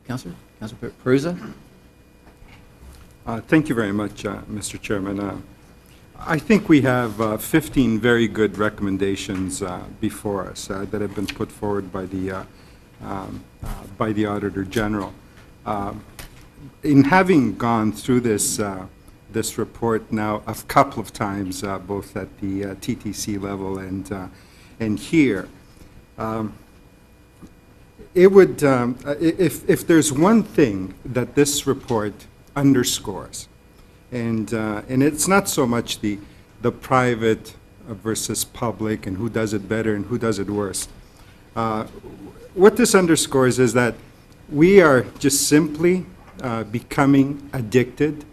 Councillor Perruzza. Thank you very much, Mr. Chairman. I think we have 15 very good recommendations before us that have been put forward by the Auditor General. In having gone through this this report now a couple of times, both at the TTC level and here, it would if there's one thing that this report underscores, and it's not so much the private versus public and who does it better and who does it worse. What this underscores is that we are just simply becoming addicted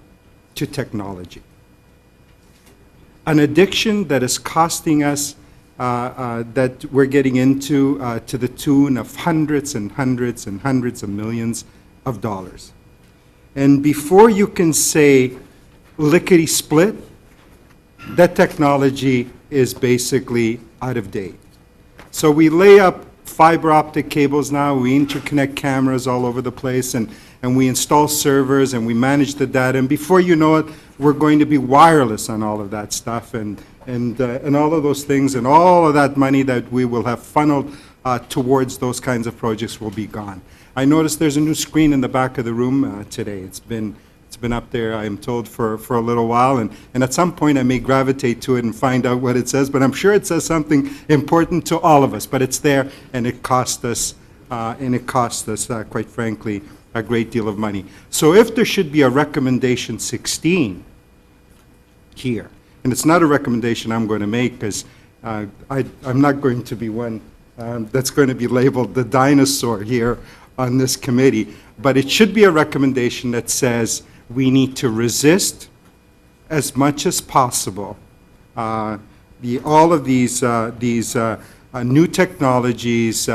to technology. An addiction that is costing us, that we're getting into to the tune of hundreds and hundreds and hundreds of millions of dollars. And before you can say lickety-split, that technology is basically out of date. So we lay up fiber optic cables now, we interconnect cameras all over the place, and we install servers and we manage the data, and before you know it, we're going to be wireless on all of that stuff, and all of those things, and all of that money that we will have funneled towards those kinds of projects will be gone. I noticed there's a new screen in the back of the room today. It's been up there, I am told, for a little while, and at some point I may gravitate to it and find out what it says, but I'm sure it says something important to all of us, but it's there, and it cost us, quite frankly, a great deal of money. So if there should be a recommendation 16 here, and it's not a recommendation I'm going to make, because I'm not going to be one that's going to be labeled the dinosaur here on this committee, but it should be a recommendation that says we need to resist as much as possible all of these new technologies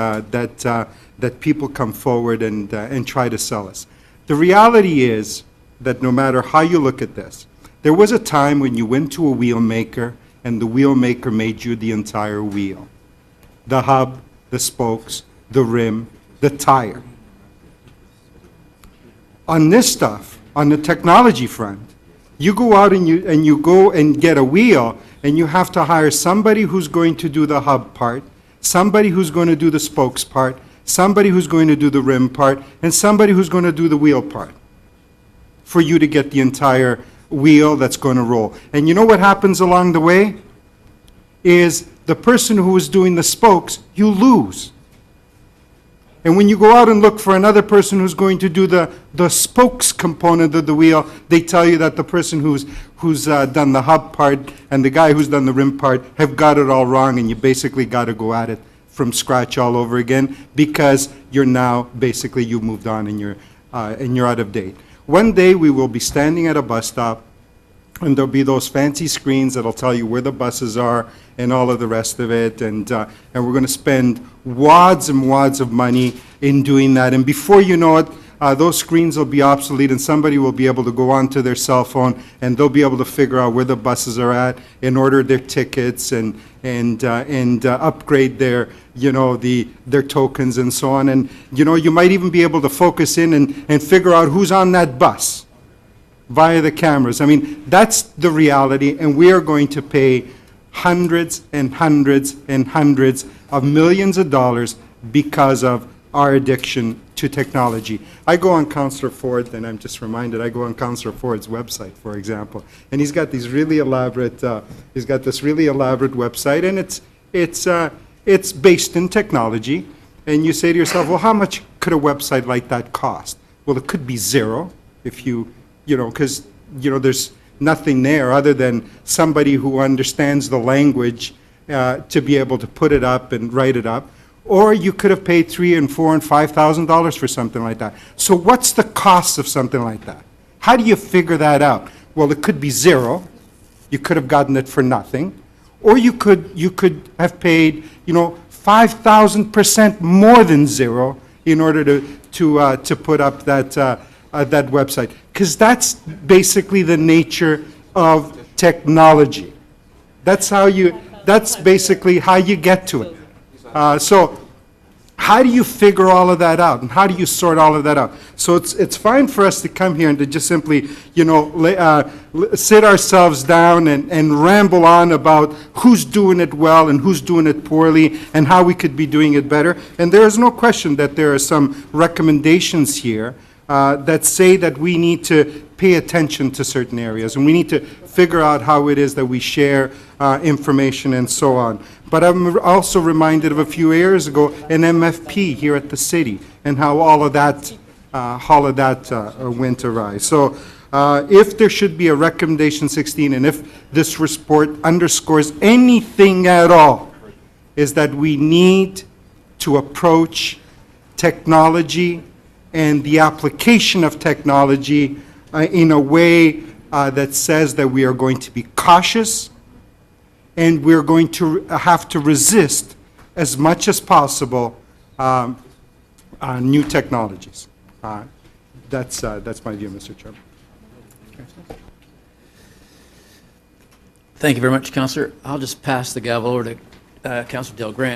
that people come forward and try to sell us. The reality is that no matter how you look at this, there was a time when you went to a wheel maker and the wheel maker made you the entire wheel. The hub, the spokes, the rim, the tire. On this stuff, on the technology front, you go out and you go and get a wheel, and you have to hire somebody who's going to do the hub part, somebody who's going to do the spokes part, somebody who's going to do the rim part, and somebody who's going to do the wheel part for you to get the entire wheel that's going to roll. And you know what happens along the way? Is the person who is doing the spokes, you lose. And when you go out and look for another person who's going to do the spokes component of the wheel, they tell you that the person who's done the hub part and the guy who's done the rim part have got it all wrong, and you basically got to go at it from scratch all over again, because you're now basically, you moved on and you're out of date. One day we will be standing at a bus stop, and there'll be those fancy screens that'll tell you where the buses are and all of the rest of it, and we're going to spend wads and wads of money in doing that, and before you know it, those screens will be obsolete, and somebody will be able to go onto their cell phone and they'll be able to figure out where the buses are at and order their tickets and upgrade their, their tokens and so on, and you might even be able to focus in and figure out who's on that bus via the cameras. I mean, that's the reality, and we are going to pay hundreds and hundreds and hundreds of millions of dollars because of our addiction to technology. I go on Councillor Ford, and I'm just reminded, I go on Councillor Ford's website, for example, and he's got these really elaborate, he's got this really elaborate website, and it's based in technology, and you say to yourself, well, how much could a website like that cost? Well, it could be zero if because there's nothing there other than somebody who understands the language to be able to put it up and write it up. Or you could have paid $3,000 and $4,000 and $5,000 for something like that. So what's the cost of something like that? How do you figure that out? Well, it could be zero. You could have gotten it for nothing. Or you could have paid 5,000% more than zero in order to put up that that website, because that's basically the nature of technology. That's basically how you get to it. So how do you figure all of that out, and how do you sort all of that out? So it's fine for us to come here and to just simply, sit ourselves down and ramble on about who's doing it well and who's doing it poorly and how we could be doing it better. And there is no question that there are some recommendations here that say that we need to pay attention to certain areas, and we need to figure out how it is that we share information and so on. But I'm also reminded of a few years ago an MFP here at the city and how all of that went awry. So if there should be a recommendation 16, and if this report underscores anything at all, is that we need to approach technology and the application of technology in a way that says that we are going to be cautious and we're going to have to resist as much as possible new technologies. That's my view, Mr. Chairman. Thank you very much, Councillor. I'll just pass the gavel over to Councillor Del Grant.